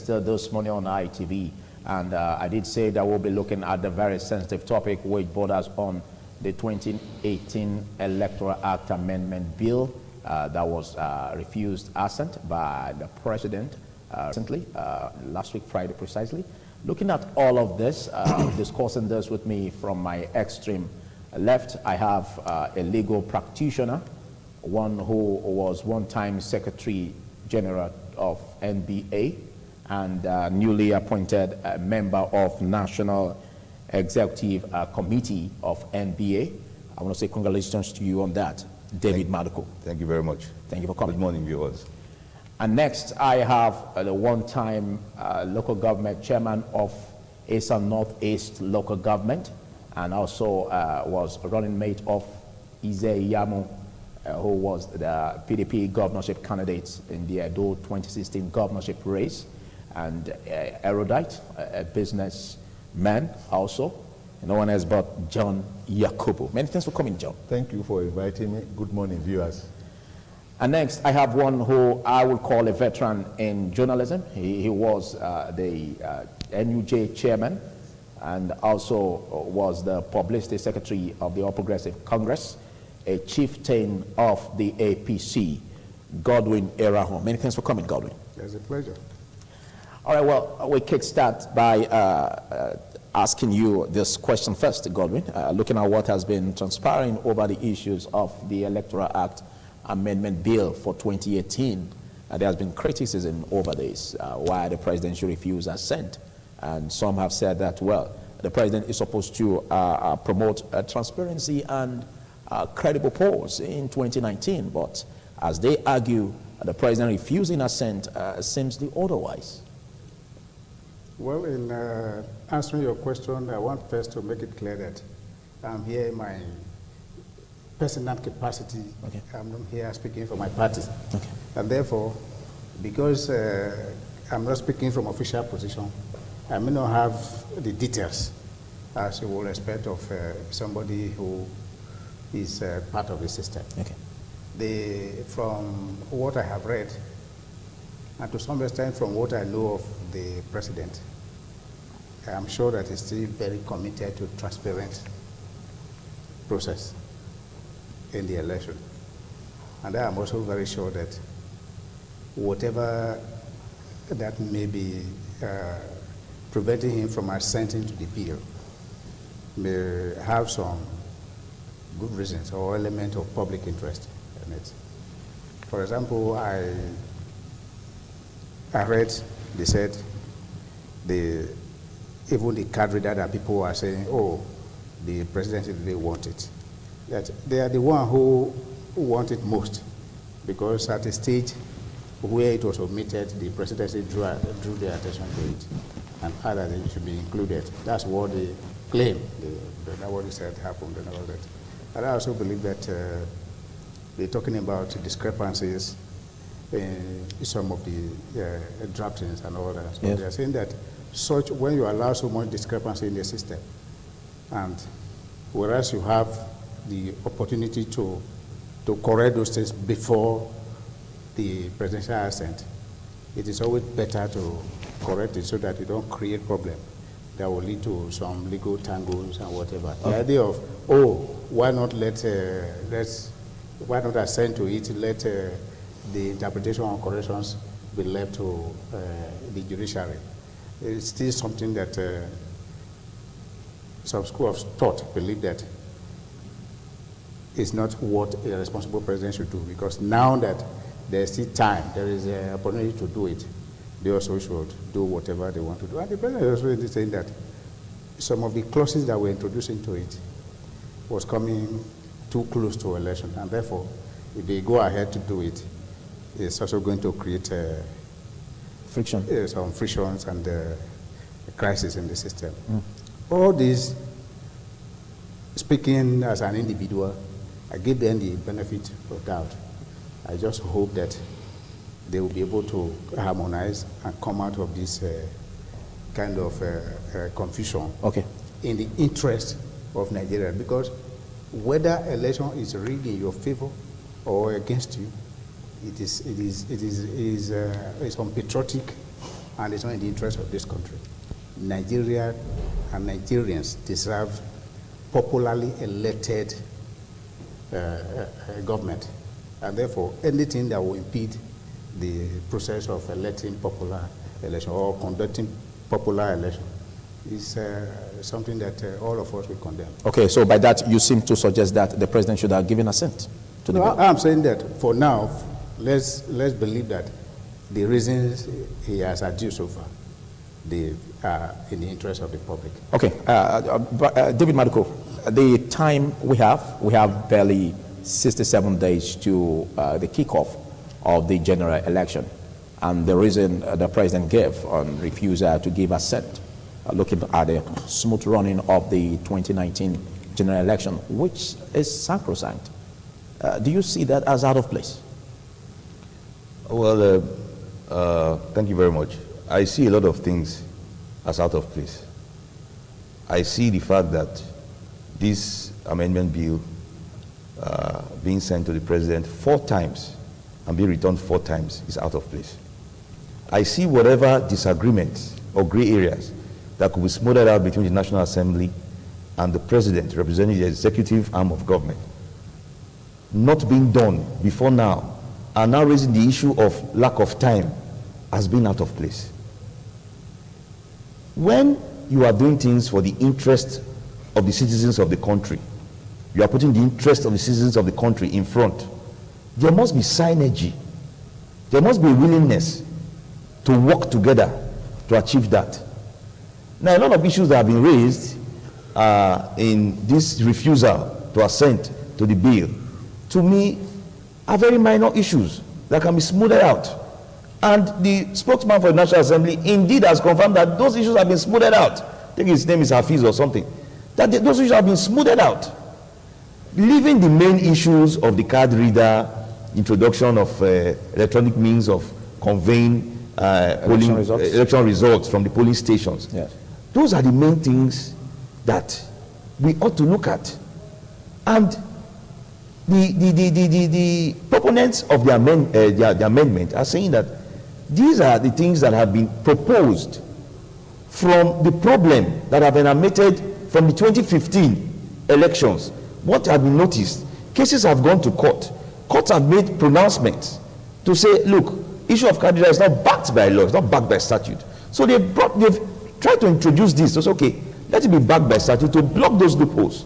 still this morning on ITV, and I did say that we'll be looking at the very sensitive topic which borders on the 2018 Electoral Act Amendment Bill that was refused assent by the President recently, last week Friday precisely. Looking at all of this, discussing this with me from my extreme left, I have a legal practitioner, one who was one-time Secretary General of NBA and newly appointed member of National Executive Committee of NBA. I want to say congratulations to you on that, David Maduko. Thank you very much. Thank you for coming. Good morning, viewers. And next, I have the one-time local government chairman of Assent Northeast local government, and also was running mate of Ize Yamu, who was the PDP governorship candidate in the Edo 2016 governorship race, and erudite, a businessman also, no one else but John Yakubu. Many thanks for coming, John. Thank you for inviting me. Good morning, viewers. And next, I have one who I would call a veteran in journalism. He was the NUJ chairman and also was the publicity secretary of the All Progressive Congress, a chieftain of the APC, Godwin Eraho. Many thanks for coming, Godwin. It's a pleasure. All right, well, we kickstart by asking you this question first, Godwin, looking at what has been transpiring over the issues of the Electoral Act Amendment Bill for 2018. There has been criticism over this, why the president should refuse assent. And some have said that, well, the president is supposed to promote transparency and credible polls in 2019. But as they argue, the president refusing assent seems the otherwise. Well, in answering your question, I want first to make it clear that I'm here in my personal capacity. Okay. I'm not here speaking for my party. Okay. And therefore, because I'm not speaking from official position, I may not have the details as you would expect of somebody who is part of the system. Okay. From what I have read, and to some extent from what I know of the president, I'm sure that he's still very committed to transparent process in the election. And I am also very sure that whatever that may be preventing him from assenting to the bill may have some good reasons or element of public interest in it. For example, I read, they said, even the card reader that people are saying, oh, the presidency really want it. That they are the one who want it most, because at a stage where it was omitted, the presidency drew their attention to it and had that it should be included. That's what they claim. That's what they said happened and all that. And I also believe that they're talking about discrepancies in some of the draftings and all that. So yes. They're saying that when you allow so much discrepancy in the system, and whereas you have the opportunity to correct those things before the presidential assent, it is always better to correct it so that you don't create problem that will lead to some legal tangles and whatever. Okay. The idea of, oh, why not why not assent to it, let the interpretation and corrections be left to the judiciary. It's still something that some school of thought believe that is not what a responsible president should do, because now that there's still time, there is an opportunity to do it, they also should do whatever they want to do. And the president is also saying that some of the clauses that were introduced into it was coming too close to election, and therefore, if they go ahead to do it, it's also going to create friction, some frictions and a crisis in the system. All this, speaking as an individual, I give them the benefit of doubt. I just hope that they will be able to harmonize and come out of this kind of confusion in the interest of Nigeria. Because whether election is rigged in your favor or against you, it is unpatriotic and it's not in the interest of this country. Nigeria and Nigerians deserve popularly elected government, and therefore anything that will impede the process of electing popular election or conducting popular election is something that all of us will condemn. Okay, so by that you seem to suggest that the president should have given assent to the bill. I'm saying that for now, let's believe that the reasons he has adduced so far, they are in the interest of the public. Okay, David Maduko, the time we have barely 67 days to the kickoff of the general election, and the reason the president gave on refusal to give assent, looking at the smooth running of the 2019 general election, which is sacrosanct. Do you see that as out of place? Well, thank you very much. I see a lot of things as out of place. I see the fact that this amendment bill being sent to the president 4 times and being returned 4 times is out of place. I see whatever disagreements or gray areas that could be smoothed out between the National Assembly and the president representing the executive arm of government not being done before now, and now raising the issue of lack of time as being out of place. When you are doing things for the interest of the citizens of the country, you are putting the interest of the citizens of the country in front, there must be synergy. There must be a willingness to work together to achieve that. Now, a lot of issues that have been raised in this refusal to assent to the bill, to me, are very minor issues that can be smoothed out. And the spokesman for the National Assembly indeed has confirmed that those issues have been smoothed out. I think his name is Hafiz or something. That those issues have been smoothed out. Leaving the main issues of the card reader, introduction of electronic means of conveying election results from the polling stations. Yes. Those are the main things that we ought to look at. And the proponents of the amendment are saying that these are the things that have been proposed from the problem that have been emitted from the 2015 elections. What have been noticed? Cases have gone to court. Courts have made pronouncements to say, look, issue of card reader is not backed by law, it's not backed by statute. So they've tried to introduce this to say, okay, let it be backed by statute to block those loopholes.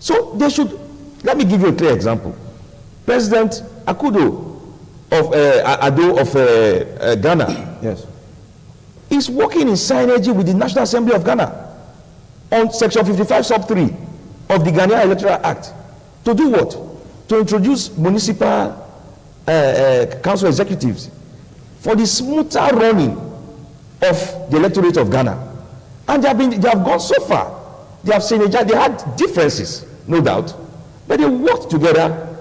So they should. Let me give you a clear example. President Ado of Ghana, yes, is working in synergy with the National Assembly of Ghana on Section 55 sub 3 of the Ghanaian Electoral Act. To do what? To introduce municipal council executives for the smoother running of the electorate of Ghana. And they have gone so far. They have synergized. They had differences, no doubt, but they worked together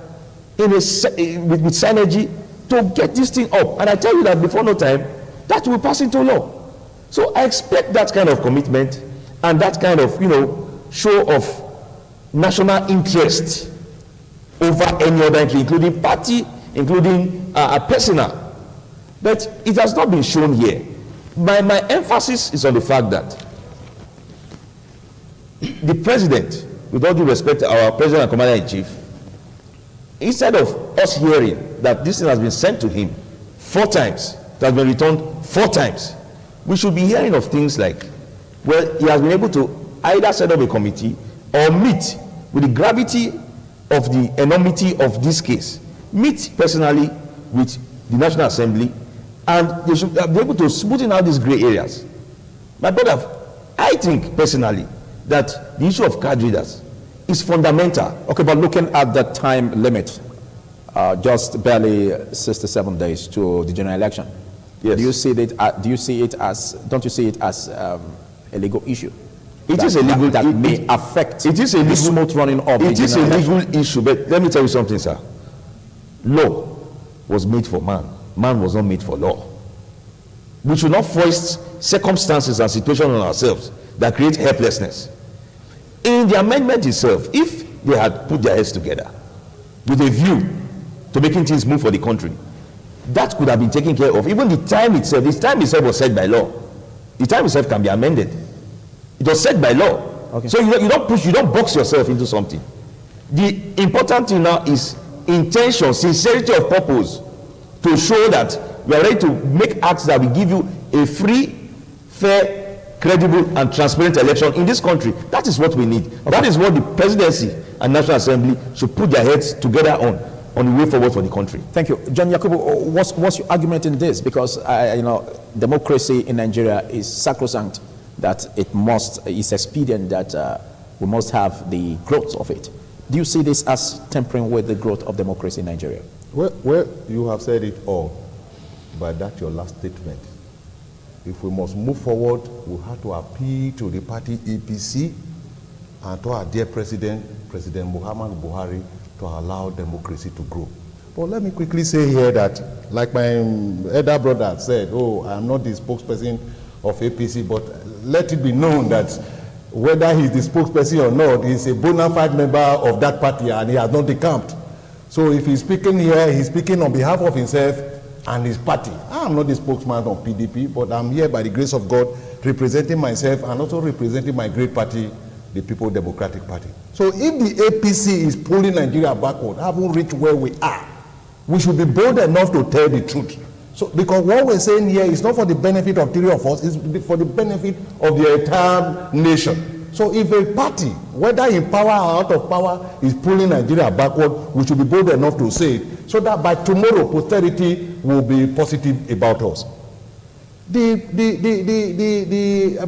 with synergy to get this thing up. And I tell you that before no time, that will pass into law. So I expect that kind of commitment and that kind of, show of national interest over any other entry, including party, including personal. But it has not been shown here. My emphasis is on the fact that the president, with all due respect to our president and commander-in-chief, instead of us hearing that this thing has been sent to him 4 times, it has been returned 4 times, we should be hearing of things like, well, he has been able to either set up a committee or meet with the gravity of the enormity of this case, meet personally with the National Assembly, and they should be able to smoothen out these gray areas. My brother, I think personally that the issue of card readers is fundamental. Okay, but looking at the time limit, just barely 67 days to the general election. Yes. Don't you see it as a legal issue? It is a legal that may affect it is a the smooth running of the it is a general legal election. issue, but let me tell you something, sir. Law was made for man. Man was not made for law. We should not foist circumstances and situations on ourselves that create helplessness. In the amendment itself, if they had put their heads together with a view to making things move for the country, that could have been taken care of. Even the time itself was set by law. The time itself can be amended. It was set by law. Okay. So you don't box yourself into something. The important thing now is intention, sincerity of purpose, to show that we are ready to make acts that will give you a free, fair, credible, and transparent election in this country. That is what we need. Okay. That is what the presidency and National Assembly should put their heads together on the way forward for the country. Thank you. John Yakubu, what's your argument in this? Because, democracy in Nigeria is sacrosanct, that it's expedient that we must have the growth of it. Do you see this as tampering with the growth of democracy in Nigeria? Well, you have said it all, but that's your last statement. If we must move forward, we have to appeal to the party EPC and to our dear President Muhammadu Buhari, to allow democracy to grow. But let me quickly say here that, like my elder brother said, I'm not the spokesperson of APC, but let it be known that whether he's the spokesperson or not, he's a bona fide member of that party and he has not decamped. So if he's speaking here, he's speaking on behalf of himself and his party. I'm not the spokesman of PDP, but I'm here by the grace of God representing myself and also representing my great party, the People Democratic Party. So if the APC is pulling Nigeria backward, haven't reached where we are, we should be bold enough to tell the truth. So, because what we're saying here is not for the benefit of three of us, it's for the benefit of the entire nation. So if a party, whether in power or out of power, is pulling Nigeria backward, we should be bold enough to say it, so that by tomorrow, posterity will be positive about us. The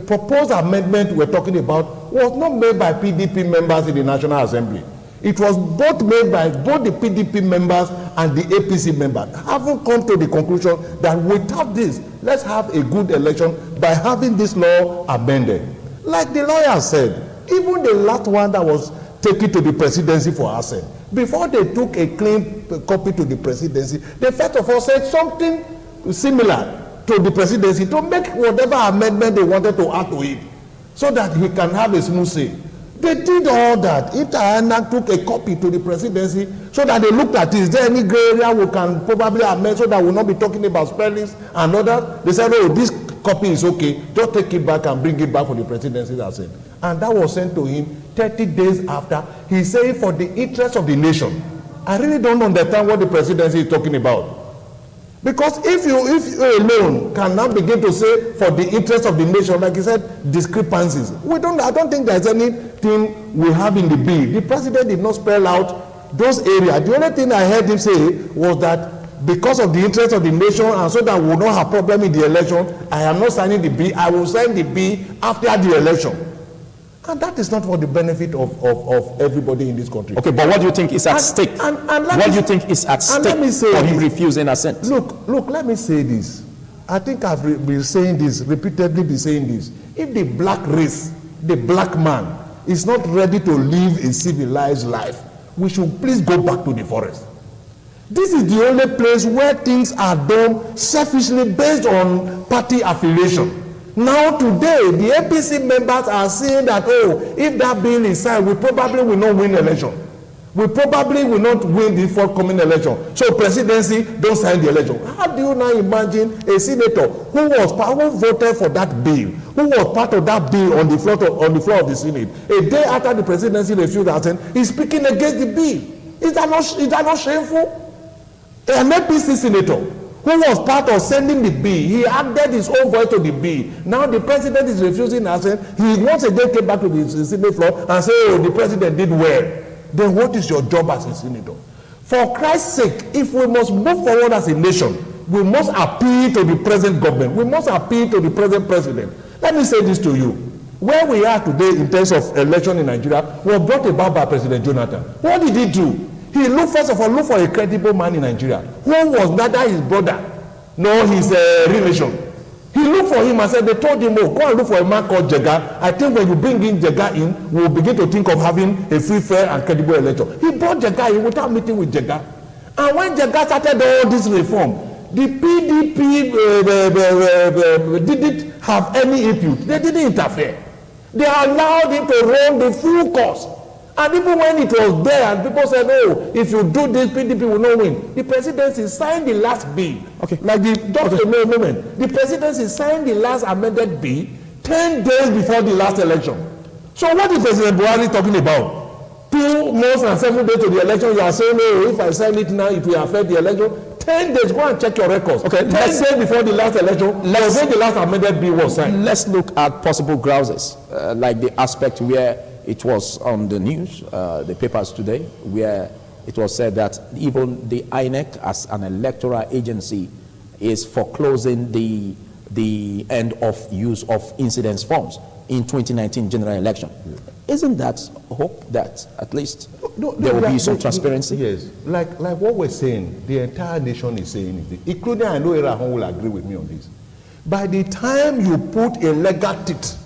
proposed amendment we're talking about was not made by PDP members in the National Assembly. It was both made by both the PDP members and the APC members. Haven't come to the conclusion that without this, let's have a good election by having this law amended. Like the lawyer said, even the last one that was taken to the presidency for Assent, before they took a clean copy to the presidency, they first of all said something similar to the presidency to make whatever amendment they wanted to add to it, so that he can have a smooth say. They did all that. If took a copy to the presidency so that they looked at it, is there any gray area we can probably amend so that we'll not be talking about spellings and others? They said, this copy is okay, just take it back and bring it back for the presidency. And that was sent to him 30 days after. He said, for the interest of the nation. I really don't understand what the presidency is talking about. Because if you alone can now begin to say for the interest of the nation, like he said, discrepancies. I don't think there's anything we have in the bill. The president did not spell out those areas. The only thing I heard him say was that because of the interest of the nation and so that we will not have problem in the election, I am not signing the bill. I will sign the bill after the election. And that is not for the benefit of everybody in this country. Okay, but what do you think is at stake? What do you think is at stake for him refusing assent? Look, let me say this. I think I've been saying this, repeatedly been saying this. If the black race, the black man, is not ready to live a civilized life, we should please go back to the forest. This is the only place where things are done selfishly based on party affiliation. Now today, the APC members are saying that, if that bill is signed, we probably will not win the election. We probably will not win the forthcoming election. So presidency, don't sign the election. How do you now imagine a senator who voted for that bill, who was part of that bill on the floor of the Senate, a day after the presidency refused assent, is speaking against the bill? Is that not shameful? An APC senator who was part of sending the bill, he added his own voice to the bill. Now the president is refusing assent. He once again came back to the Senate floor and said, the president did well. Then what is your job as a senator? For Christ's sake, if we must move forward as a nation, we must appeal to the present government. We must appeal to the present president. Let me say this to you. Where we are today in terms of election in Nigeria was brought about by President Jonathan. What did he do? He first of all looked for a credible man in Nigeria who was neither his brother nor his relation. He looked for him and said, they told him, go and look for a man called Jega. I think when you bring in Jega in, we'll begin to think of having a free, fair, and credible election. He brought Jega in without meeting with Jega. And when Jega started all this reform, the PDP didn't have any input. They didn't interfere. They allowed him to run the full course. And even when it was there and people said, oh, if you do this, PDP will not win. The presidency signed the last bill. Okay. Like just a moment. The presidency signed the last amended bill 10 days before the last election. So what is President Buhari talking about? 2 months and 7 days to the election, you are saying, oh, if I sign it now, it will affect the election. 10 days, go and check your records. Okay, 10 days before the last election, when the last amended bill was signed. Let's look at possible grouses, like the aspect where it was on the news, the papers today, where it was said that even the INEC as an electoral agency is foreclosing the end of use of incidence forms in 2019 general election. Isn't that hope that at least there will be some transparency? Yes, like what we're saying, the entire nation is saying it, including I know Erahon will agree with me on this. By the time you put a legal teeth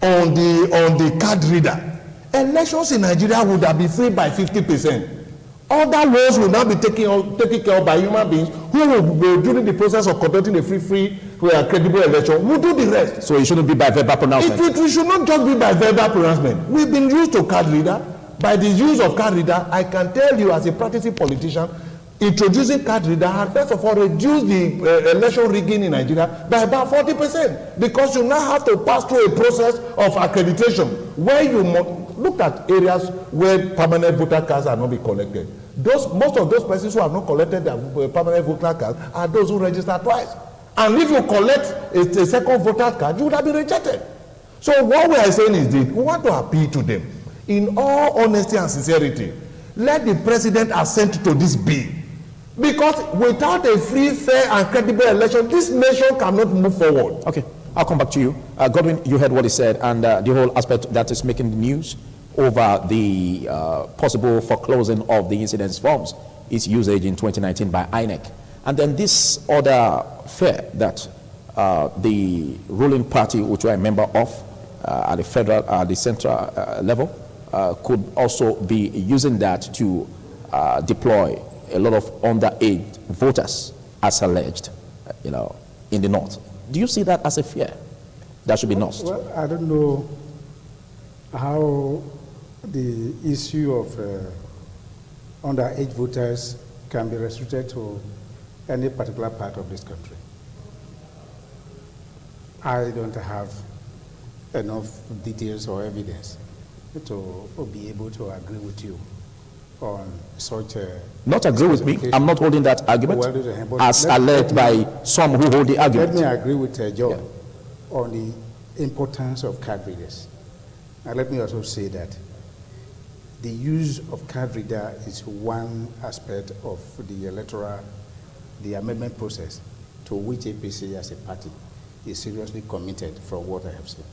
on the card reader, elections in Nigeria would have been free by 50%. Other laws will now be taken care of by human beings who will, during the process of conducting a free, credible election, will do the rest. So it shouldn't be by verbal pronouncement? It should not just be by verbal pronouncement. We've been used to card reader. By the use of card reader, I can tell you as a practicing politician, introducing card reader had first of all reduced the election rigging in Nigeria by about 40%, because you now have to pass through a process of accreditation where you look at areas where permanent voter cards are not being collected. Most of those persons who have not collected their permanent voter cards are those who register twice. And if you collect a second voter card, you would have been rejected. So what we are saying is this: we want to appeal to them in all honesty and sincerity. Let the president assent to this bill, because without a free, fair and credible election, this nation cannot move forward. Okay, I'll come back to you. Godwin, you heard what he said, and the whole aspect that is making the news over the possible foreclosing of the incidence forms, its usage in 2019 by INEC. And then this other fear that the ruling party, which we're a member of at the federal, the central level, could also be using that to deploy a lot of underage voters, as alleged, in the north. Do you see that as a fear that should be nursed? Well, I don't know how the issue of underage voters can be restricted to any particular part of this country. I don't have enough details or evidence to be able to agree with you on such a... Not agree with me. I'm not holding that argument as alleged by some who hold the argument. Let me agree with John on the importance of card readers. And let me also say that the use of card reader is one aspect of the amendment process to which APC as a party is seriously committed, from what I have seen.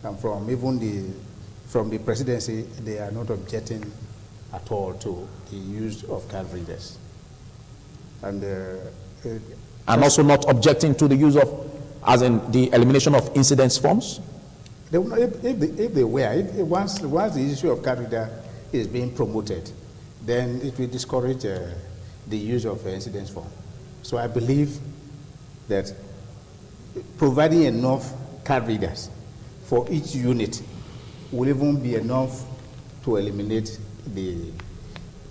And from the presidency, they are not objecting at all to the use of card readers. And also not objecting to the use of, as in the elimination of incidence forms? If they were, once the issue of card reader is being promoted, then it will discourage the use of incidence form. So I believe that providing enough card readers for each unit will even be enough to eliminate the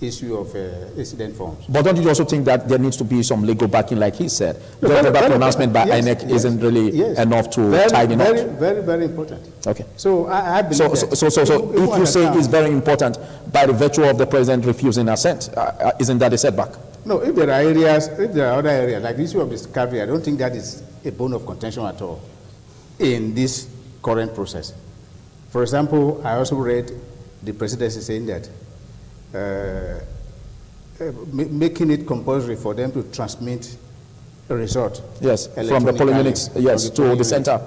issue of incident forms. But don't you also think that there needs to be some legal backing, like he said? The pronouncement by INEC isn't really enough to tie the knot. Very, very important. Okay. So I believe So if you say it's very important by the virtue of the president refusing assent, isn't that a setback? No, if there are other areas, like the issue of discovery, I don't think that is a bone of contention at all in this current process. For example, I also read the presidency saying that making it compulsory for them to transmit a result. Yes, from the polling units, yes, to the center.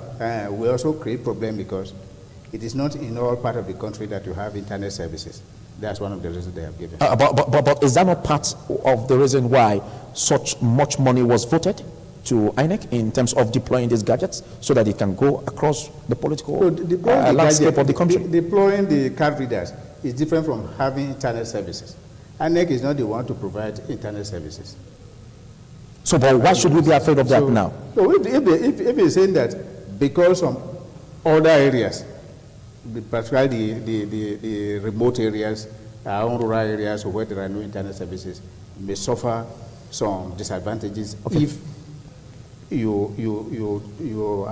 We also create problem because it is not in all part of the country that you have internet services. That's one of the reasons they have given. But is that not part of the reason why such much money was voted to INEC in terms of deploying these gadgets so that it can go across the political landscape of the country? Deploying the card readers is different from having internet services. INEC is not the one to provide internet services. So, but why should we be afraid of that now? So if you're saying that because some other areas particularly the remote areas, our own rural areas where there are no internet services, may suffer some disadvantages if you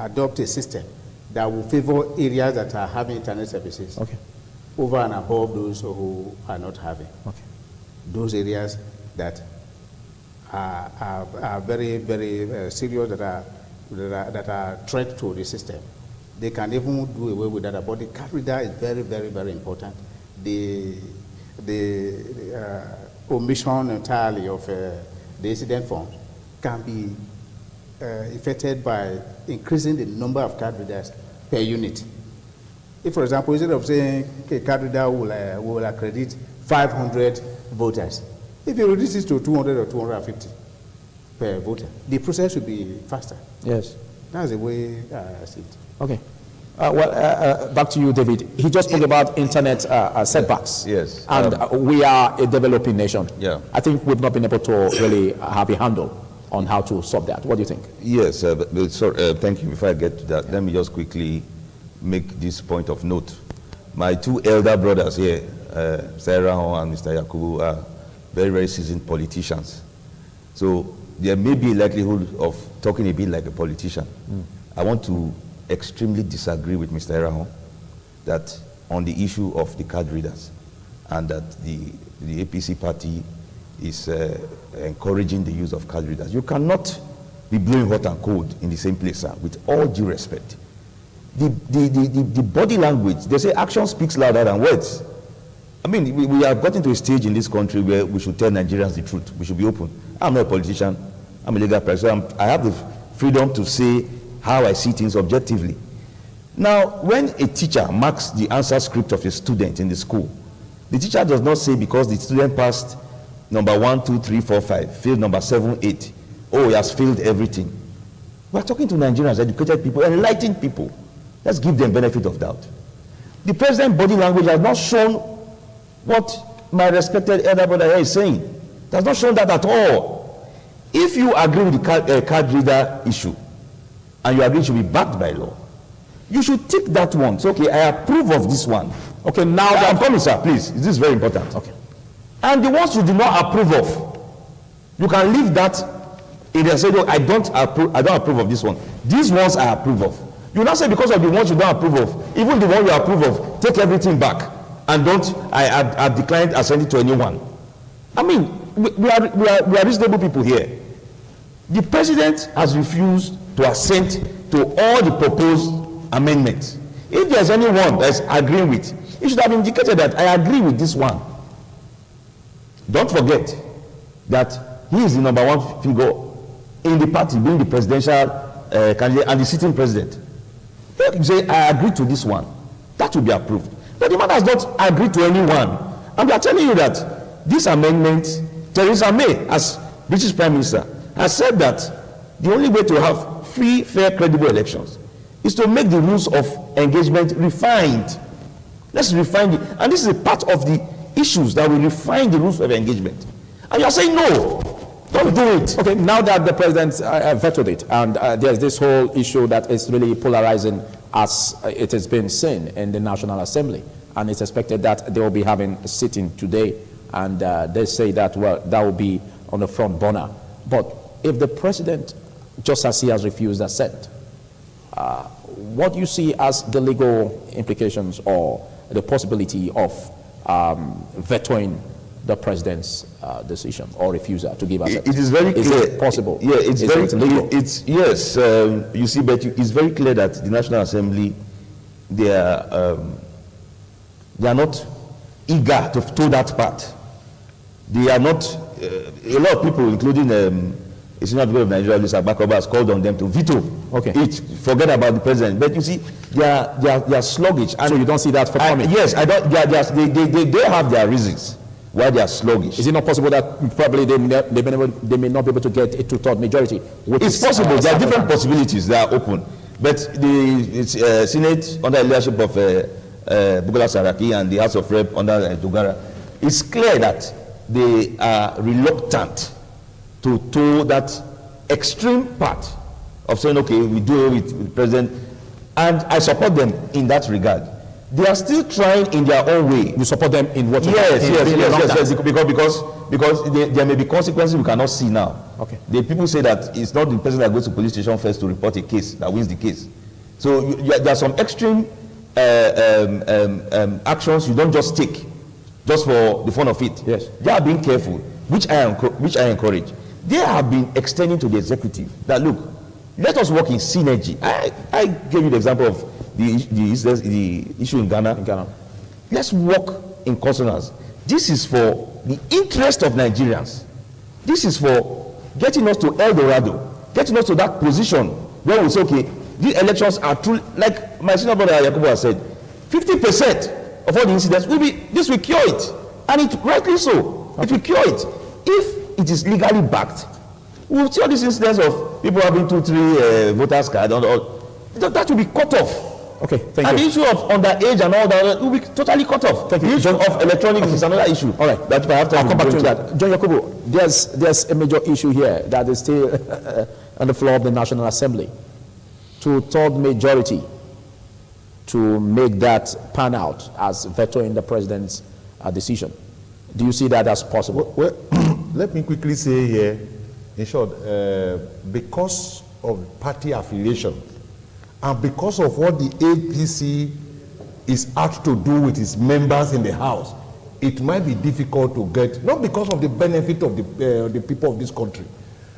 adopt a system that will favor areas that are having internet services over and above those who are not having. Those areas that are very, very serious, that are threat to the system. They can even do away with that, but the card reader is very, very, very important. The omission entirely of the incident forms can be effected by increasing the number of card readers per unit. If, for example, instead of saying a card reader will accredit 500 voters, if you reduce it to 200 or 250 per voter, the process should be faster. Yes. That's the way I see it. Okay. Back to you, David. He just spoke about internet setbacks. Yes. And we are a developing nation. Yeah. I think we've not been able to really have a handle on how to solve that. What do you think? Yes, thank you. Before I get to that, let me just quickly make this point of note. My two elder brothers here, Sarah and Mr. Yakubu, are very, very seasoned politicians. So there may be a likelihood of talking a bit like a politician. I want to extremely disagree with Mr. Erahon that on the issue of the card readers, and that the APC party is encouraging the use of card readers. You cannot be blowing hot and cold in the same place, sir, with all due respect. The body language, they say action speaks louder than words. I mean, we have gotten to a stage in this country where we should tell Nigerians the truth. We should be open. I'm not a politician. I'm a legal person. I have the freedom to say how I see things objectively. Now, when a teacher marks the answer script of a student in the school, the teacher does not say because the student passed number 1, 2, 3, 4, 5, failed number 7, 8. Oh, he has failed everything. We're talking to Nigerians, educated people, enlightened people. Let's give them benefit of doubt. The president's body language has not shown what my respected elder brother here is saying. It has not shown that at all. If you agree with the card reader issue, and you agree it should be backed by law, you should take that one. So, okay, I approve of this one. Okay, now I'm coming, sir, please. This is very important. Okay. And the ones you do not approve of, you can leave that in there. Say, no, I don't approve of this one. These ones I approve of. You now say because of the ones you don't approve of, even the one you approve of, take everything back and I've declined ascending to anyone. I mean, we are reasonable people here. The president has refused to assent to all the proposed amendments. If there's anyone that's agreeing with, he should have indicated that I agree with this one. Don't forget that he is the number one figure in the party, being the presidential candidate and the sitting president. You say, I agree to this one. That will be approved. But the man has not agreed to anyone. And we are telling you that this amendment, Theresa May, as British Prime Minister, has said that the only way to have free, fair, credible elections is to make the rules of engagement refined. Let's refine it. And this is a part of the issues that will refine the rules of engagement. And you are saying, no, don't do it. Okay, now that the president vetoed it, and there's this whole issue that is really polarizing as it has been seen in the National Assembly, and it's expected that they will be having a sitting today, and they say that, well, that will be on the front burner. But if the president, just as he has refused assent, what do you see as the legal implications or the possibility of vetoing the president's decision or refusal to give assent? It is very clear. Is it possible? Yeah, it's is very legal. Yes, you see, but it's very clear that the National Assembly, they are not eager to toe that part. They are not. A lot of people, including a senior people of Nigeria, Lisa Bakoba, has called on them to veto it. Forget about the president. But you see, they are sluggish. And so you don't see that for coming? Yes, I don't. They have their reasons why they are sluggish. Is it not possible that probably they may not be able to get a two-third majority? It's possible. There are different possibilities that are open. But the Senate, under the leadership of Bukola Saraki, and the House of Rep under Dogara, it's clear that they are reluctant to toe that extreme part of saying, okay, we do it with the president. And I support them in that regard. They are still trying in their own way. You support them in what? Yes, because there may be consequences we cannot see now. Okay. The people say that it's not the person that goes to police station first to report a case that wins the case. So there are some extreme actions you don't just take just for the fun of it. Yes. They are being careful, which I encourage. They have been extending to the executive that, look, let us work in synergy. I gave you the example of the issue in Ghana. Let's work in consonance. This is for the interest of Nigerians. This is for getting us to El Dorado, getting us to that position where we say, okay, these elections are true. Like my senior brother Yakubu has said, 50% of all the incidents this will cure it, and it rightly so. Okay. It will cure it if it is legally backed. We will see all these incidents of people having 2-3 voters cards and all. That will be cut off. Okay, thank you. And the issue of underage and all that will be totally cut off. Thank you. The issue of electronics is another issue. All right, that I have to I'll come back to that. John Yakubu, there's a major issue here that is still on the floor of the National Assembly. Two-thirds majority to make that pan out as vetoing the president's decision. Do you see that as possible? Well, let me quickly say here, in short, because of party affiliation and because of what the APC is asked to do with its members in the House, it might be difficult to get, not because of the benefit of the people of this country.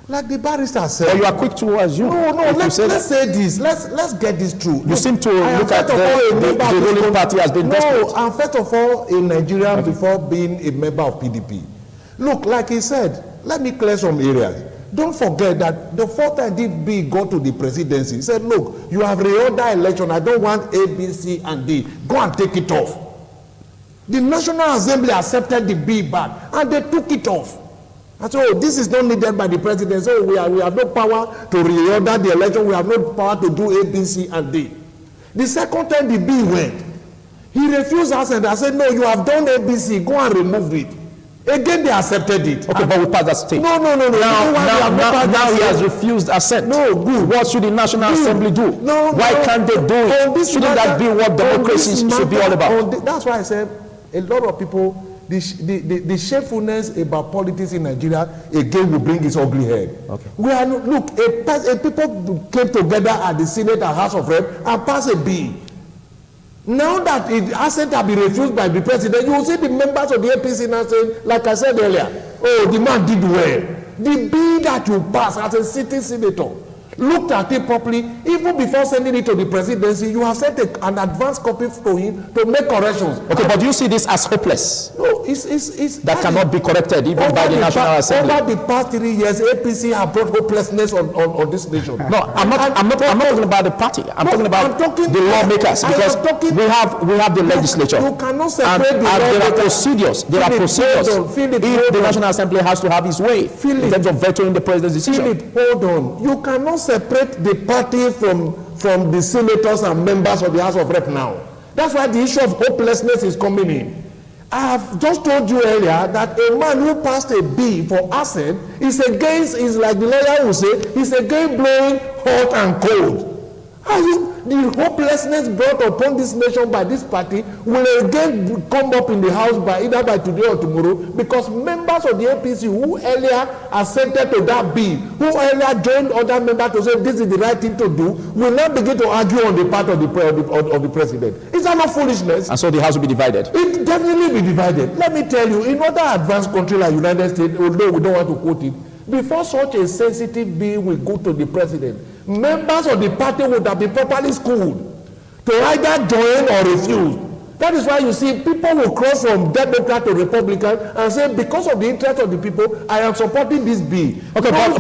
Like the barrister said. Or you are quick to assume. No, let's say this. Let's get this true. You seem to look at the ruling party as being desperate. No, I'm first of all a Nigerian before being a member of PDP. Look, like he said, let me clear some areas. Don't forget that the fourth time DB got to the presidency, he said, look, you have reordered election. I don't want A, B, C, and D. Go and take it off. The National Assembly accepted the B back, and they took it off. And so, this is not needed by the president. So we have no power to reorder the election. We have no power to do A, B, C, and D. The second time the B went, he refused Assent. I said, no, you have done A, B, C. Go and remove it. Again, they accepted it. Okay, but we passed that stage. No. Now he has refused Assent. No, good. What should the National Assembly do? Why can't they do it? Shouldn't that be what democracy should be all about? That's why I said a lot of people, the shamefulness about politics in Nigeria again will bring its ugly head. Okay. Look, a people came together at the Senate and House of Reps and passed a bill. Now that Assent has been refused by the president, you will see the members of the APC now saying, like I said earlier, oh, the man did well. The bill that you pass as a sitting senator, looked at it properly, even before sending it to the presidency, you have sent an advance copy to him to make corrections. Okay, but do you see this as hopeless? No, it's that cannot be corrected even by the National Assembly. Over the past 3 years, APC have brought hopelessness on this nation. No, I'm not talking about the party. I'm talking about the lawmakers, because we have the legislature. You cannot separate and there are procedures. There are procedures. If the National Assembly has to have its way in terms of vetoing the president's decision. Hold on. You cannot separate the party from the senators and members of the House of Reps now. That's why the issue of hopelessness is coming in. I have just told you earlier that a man who passed a bill for Assent is like the lawyer will say, he's against blowing hot and cold. The hopelessness brought upon this nation by this party will again come up in the House either by today or tomorrow, because members of the APC who earlier assented to that bill, who earlier joined other members to say this is the right thing to do, will now begin to argue on the part of the president. Is that not foolishness? And so the House will be divided? It definitely be divided. Let me tell you, in other advanced countries like United States, although we don't want to quote it, before such a sensitive bill will go to the president, members of the party would have been properly schooled to either join or refuse. That is why you see people will cross from Democrat to Republican and say, because of the interest of the people, I am supporting this bill. Okay, but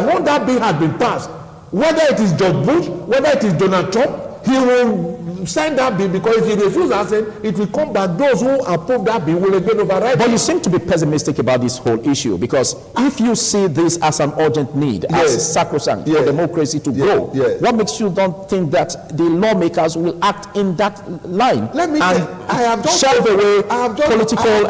once that bill has been passed, whether it is George Bush, whether it is Donald Trump, he will sign that bill, because if he refuses Assent, it will come back. Those who approve that bill will again override. But you seem to be pessimistic about this whole issue, because if you see this as an urgent need, as sacrosanct for democracy to grow, what makes you don't think that the lawmakers will act in that line and shelve away political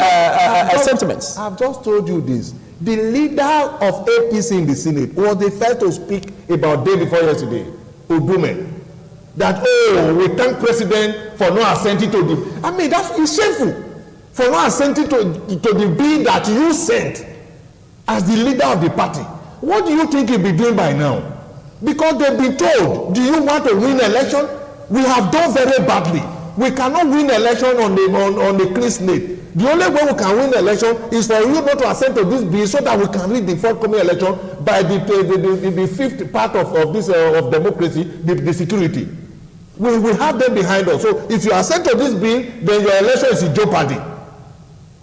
sentiments? I have just told you this. The leader of APC in the Senate was the first to speak about day before yesterday, Odume. that, oh, we thank president for not assenting to the, I mean, it's shameful for not assenting to the bill that you sent as the leader of the party. What do you think he'll be doing by now? Because they've been told, do you want to win election? We have done very badly. We cannot win election on the clean slate. The only way we can win election is for you not to assent to this bill so that we can read the forthcoming election by the fifth part of this of democracy, the security. We have them behind us. So if you assent to this bill, then your election is in jeopardy.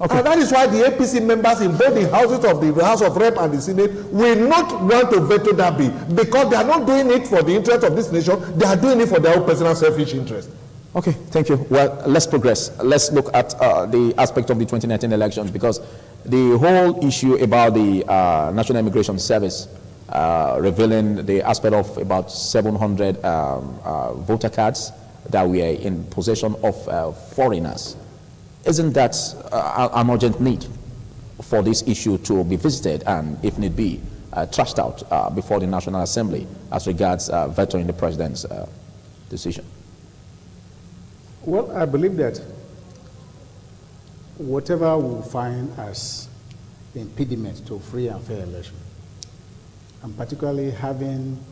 Okay. And that is why the APC members in both the houses of the House of Rep and the Senate will not want to veto that bill, because they are not doing it for the interest of this nation, they are doing it for their own personal selfish interest. Okay, thank you. Well, let's progress. Let's look at the aspect of the 2019 elections, because the whole issue about the National Immigration Service revealing the aspect of about 700 voter cards that were in possession of foreigners. Isn't that an urgent need for this issue to be visited and, if need be, trashed out before the National Assembly as regards vetoing the president's decision? Well, I believe that whatever we find as impediment to free and fair election, and particularly having,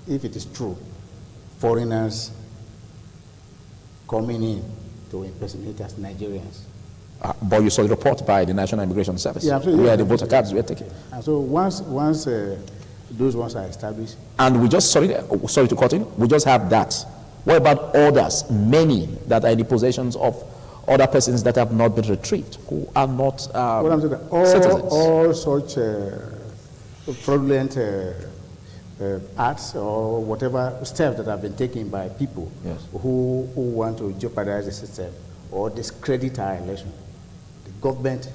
if it is true, foreigners coming in to impersonate as Nigerians. But you saw the report by the National Immigration Service, where the voter cards were taken. And so once those ones are established. And we just, sorry to cut in, we just have that. What about others, many that are in the possessions of other persons that have not been retrieved, who are not citizens? All such fraudulent acts or whatever steps that have been taken by people, yes, who want to jeopardize the system or discredit our election, the government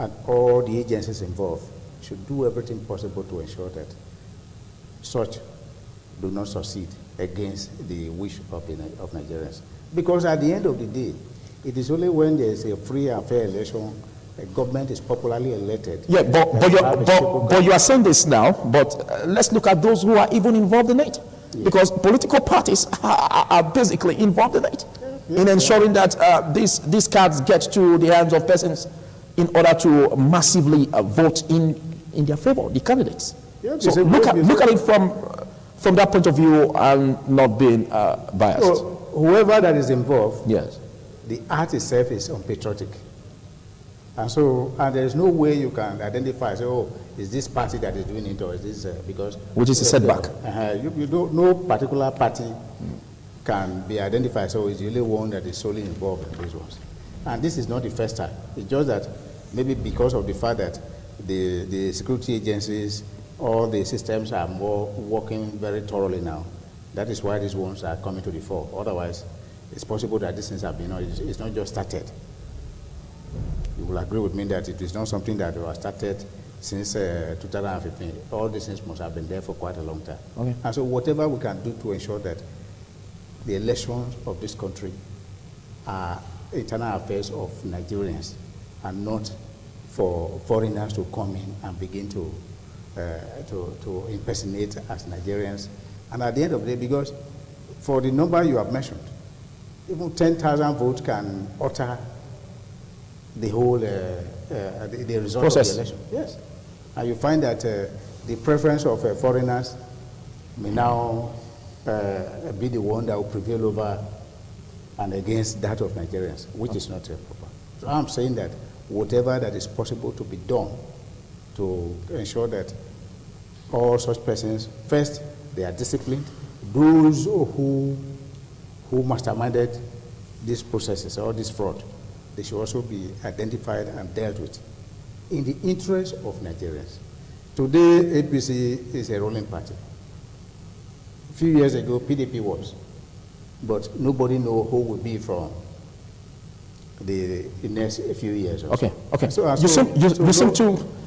and all the agencies involved should do everything possible to ensure that such do not succeed against the wish of Nigerians. Because at the end of the day, it is only when there is a free and fair election, a government is popularly elected. Yeah, but you are saying this now, but let's look at those who are even involved in it. Yes. Because political parties are basically involved in it, in ensuring that these cards get to the hands of persons in order to massively vote in their favor, the candidates. Yeah, so look at it from that point of view and not being biased. So whoever that is involved, yes, the act itself is unpatriotic. And there is no way you can identify, say, oh, is this party that is doing it, or is this, because... Which is a setback. No particular party can be identified, so it's the only one that is solely involved in these ones. And this is not the first time. It's just that maybe because of the fact that the security agencies, all the systems are more working very thoroughly now. That is why these ones are coming to the fore. Otherwise, it's possible that these things have been, it's not just started. You will agree with me that it is not something that was started since 2015. All these things must have been there for quite a long time. Okay. And so whatever we can do to ensure that the elections of this country are internal affairs of Nigerians and not for foreigners to come in and begin to impersonate as Nigerians. And at the end of the day, because for the number you have mentioned, even 10,000 votes can alter the whole the result process of the election. Yes, and you find that the preference of foreigners may now be the one that will prevail over and against that of Nigerians, which is not proper. So I'm saying that whatever that is possible to be done to ensure that all such persons, first, they are disciplined. Those who masterminded these processes or this fraud, they should also be identified and dealt with in the interest of Nigerians. Today, APC is a ruling party. A few years ago, PDP was, but nobody knows who will be from the next few years. Okay. So,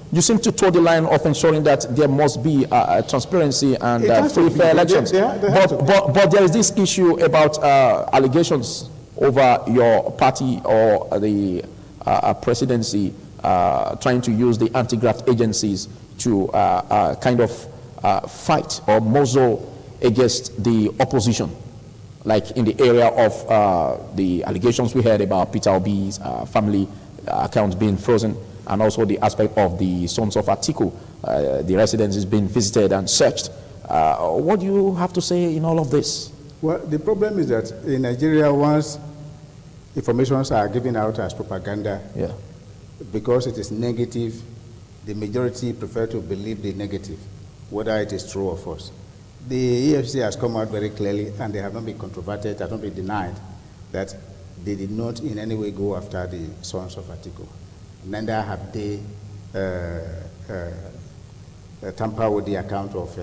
you seem to toe the line of ensuring that there must be transparency and free, fair elections. But there is this issue about allegations over your party or the presidency trying to use the anti-graft agencies to kind of fight or muzzle against the opposition, like in the area of the allegations we heard about Peter Obi's family accounts being frozen, and also the aspect of the sons of Atiku, the residence is being visited and searched. What do you have to say in all of this? Well, the problem is that in Nigeria, once informations are given out as propaganda, Yeah. because it is negative, the majority prefer to believe the negative, whether it is true or false. The EFCC has come out very clearly, and they have not been controverted, have not been denied, that they did not in any way go after the sons of Atiku. Neither have they tampered with the account of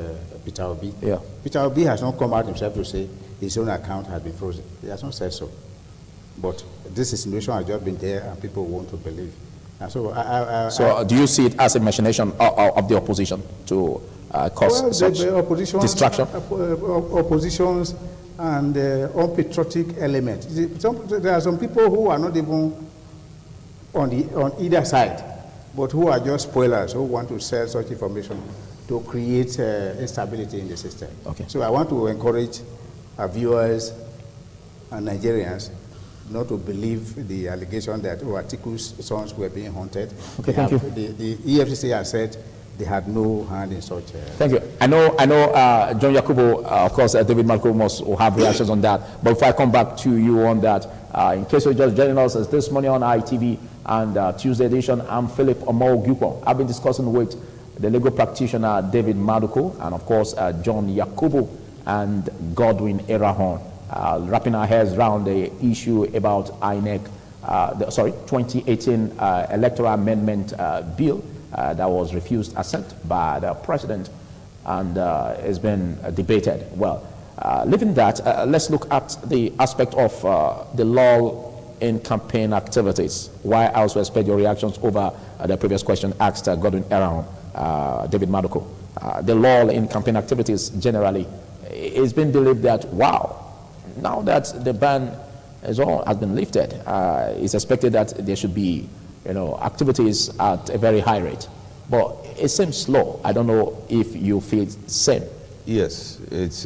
Peter Obi. Yeah. Peter Obi has not come out himself to say his own account has been frozen. He has not said so. But this insinuation has just been there, and people want to believe. And so, Do you see it as a machination of the opposition to cause such the oppositions, distraction? Oppositions and unpatriotic element. There are some people who are not even on either side, but who are just spoilers, who want to sell such information to create instability in the system. Okay. So I want to encourage our viewers and Nigerians not to believe the allegation that Atiku's sons were being haunted. Okay, thank you. The EFCC has said they had no hand in such. Thank you. I know, John Yakubu, of course, David Malcolm will have reactions on that. But if I come back to you on that, in case you're just joining us, as this morning on ITV and Tuesday edition, I'm Philip Omo-Ogupo. I've been discussing with the legal practitioner David Maduko and, of course, John Yakubu and Godwin Erahon, wrapping our heads around the issue about INEC, 2018 Electoral Amendment Bill that was refused assent by the president and has been debated. Well, leaving that, let's look at the aspect of the lull in campaign activities. Why I also expect your reactions over the previous question asked Godwin Erahon, David Maduko. The lull in campaign activities generally, it's been believed that, wow, now that the ban has been lifted, it's expected that there should be, activities at a very high rate. But it seems slow. I don't know if you feel the same. Yes, it's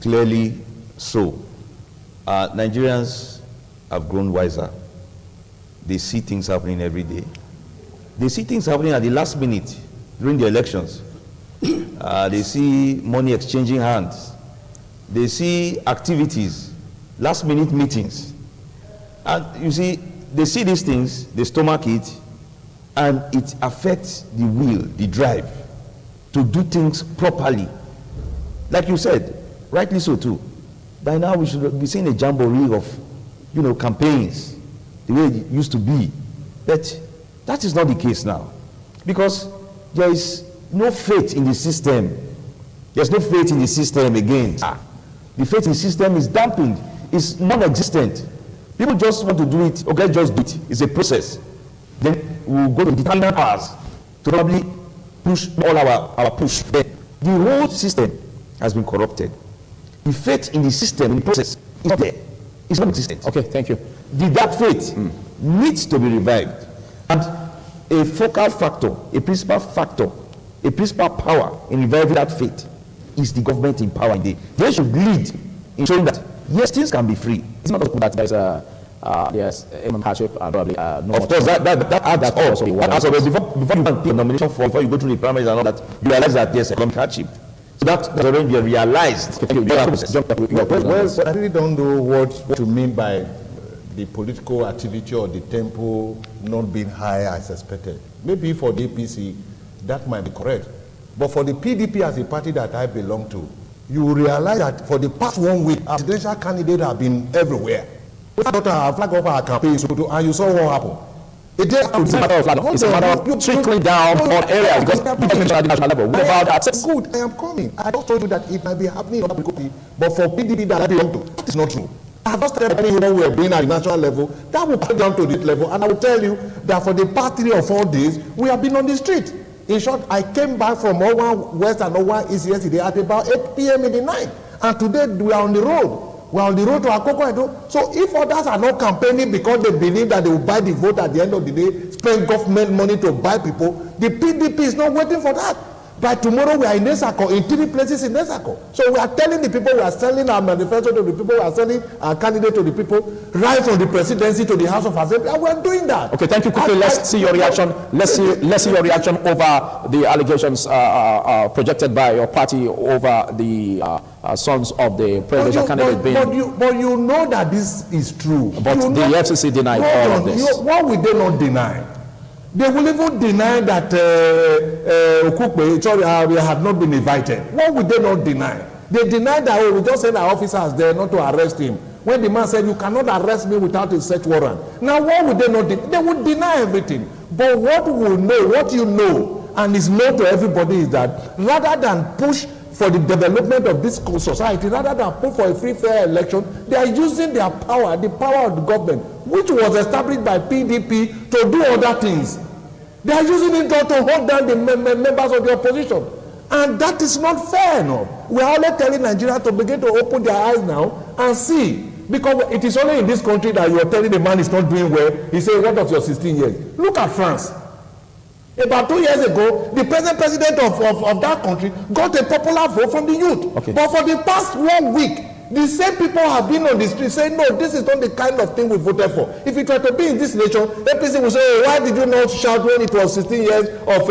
clearly so. Nigerians have grown wiser. They see things happening every day. They see things happening at the last minute during the elections. They see money exchanging hands. They see activities, last minute meetings. And you see, they see these things, they stomach it, and it affects the will, the drive to do things properly. Like you said, rightly so too. By now we should be seeing a jamboree of, campaigns, the way it used to be. But that is not the case now, because there is no faith in the system. There's no faith in the system again. The faith in the system is dampened, it's non-existent. People just want to do it, okay, just do it. It's a process. Then we'll go to the determined powers to probably push all our push. Then the whole system has been corrupted. The faith in the system, in the process, is not there. It's not existent. Okay, thank you. That faith needs to be revived. And a focal factor, a principal factor, a principal power in reviving that faith is the government in power. They should lead in showing that, yes, things can be free. It's not that there's hardship and probably no. Of course, that adds also. Before you can take nomination form, before you go through the primaries and all that, you realize that there's economic hardship. So that's already been realized. Well, I really don't know what you mean by the political activity or the tempo not being high as expected. Maybe for the APC, that might be correct. But for the PDP as a party that I belong to, you realize that for the past 1 week, our presidential candidates have been everywhere. We thought our flag of our campaign, and you saw what happened. It's a matter of flag. It's a matter of trickling down on areas because people mentioned at the national level. What about access? Good, I am coming. I just told you that it might be happening in other people, but for PDP that I belong to, that is not true. I have just started telling you we are doing at the national level. That will come down to this level, and I will tell you that for the past 3 or 4 days, we have been on the street. In short, I came back from Owan West and Owan East yesterday at about 8 p.m. in the night, and today we are on the road. We are on the road to Akoko Edo. So if others are not campaigning because they believe that they will buy the vote at the end of the day, spend government money to buy people, the PDP is not waiting for that. By tomorrow, we are in Nesako, in 3 places in Nesako. So we are telling the people, we are selling our manifesto to the people, we are selling our candidate to the people, right from the presidency to the House of Assembly, and we are doing that. Okay, thank you. Quickly, let's see your reaction. Let's see your reaction over the allegations projected by your party over the sons of the presidential candidate being. But you know that this is true. But the FCC denied all of this. What would they not deny? They will even deny that Okukpe had not been invited. What would they not deny? They deny that we just send our officers there not to arrest him. When the man said, you cannot arrest me without a search warrant. Now, what would they not do? They would deny everything. But what we know, what you know, and is known to everybody is that rather than push for the development of this society, rather than push for a free, fair election, they are using their power, the power of the government, which was established by PDP, to do other things. They are using it to hold down the members of the opposition. And that is not fair enough. We are only telling Nigeria to begin to open their eyes now and see. Because it is only in this country that you are telling the man is not doing well. He said, what of your 16 years? Look at France. About 2 years ago, the present president of that country got a popular vote from the youth. Okay. But for the past 1 week, the same people have been on the street saying, no, this is not the kind of thing we voted for. If it were to be in this nation, APC will say, oh, why did you not shout when it was 16 years of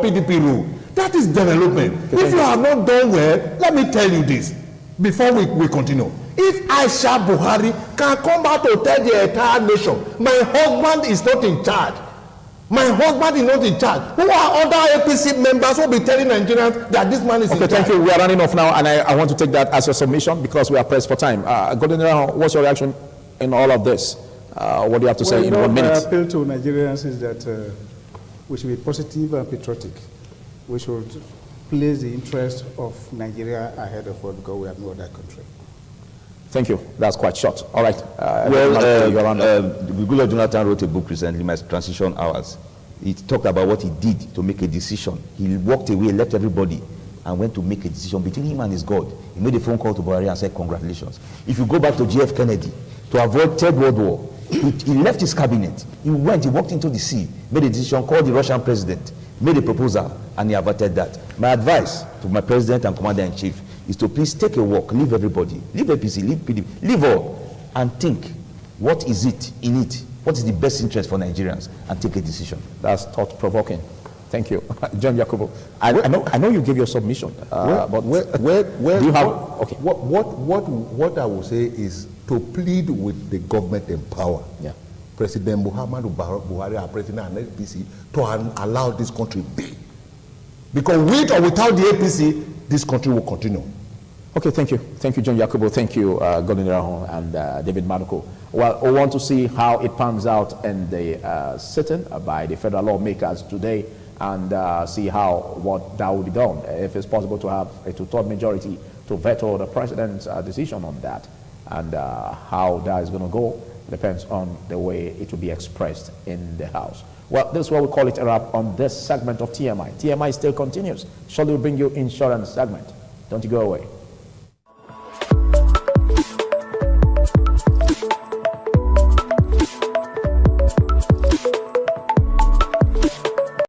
PDP rule? That is development. If you have not done well, let me tell you this, before we continue. If Aisha Buhari can come out to tell the entire nation, my husband is not in charge, my husband is not in charge, who are other APC members who will be telling Nigerians that this man is in charge? Okay, thank you. We are running off now, and I want to take that as your submission because we are pressed for time. What's your reaction in all of this? What do you have to say in 1 minute? My appeal to Nigerians is that we should be positive and patriotic. We should place the interest of Nigeria ahead of what, because we have no other country. Thank you. That's quite short. All right. Goodluck Jonathan wrote a book recently, My Transition Hours. He talked about what he did to make a decision. He walked away, left everybody, and went to make a decision between him and his God. He made a phone call to Buhari and said, congratulations. If you go back to JF Kennedy, to avoid Third World War, he left his cabinet. He walked into the sea, made a decision, called the Russian president, made a proposal, and he averted that. My advice to my president and commander-in-chief is to please take a walk, leave everybody, leave APC, leave PDP, leave all, and think, what is it in it? What is the best interest for Nigerians? And take a decision. That's thought-provoking. Thank you. John Yakubu, I know you gave your submission, but do you have, okay. What I will say is to plead with the government in power. Yeah. President Muhammadu Buhari, our president, and APC, to allow this country be. Because with or without the APC, this country will continue. Okay, thank you. Thank you, John Yakubu. Thank you, Gordon Irahon and David Maduko. Well, we want to see how it pans out in the sitting by the federal lawmakers today and see what that will be done. If it's possible to have a two-thirds majority to veto the president's decision on that, and how that is going to go depends on the way it will be expressed in the House. Well, this is what we call it a wrap on this segment of TMI. TMI still continues. Shall we bring you insurance segment? Don't you go away.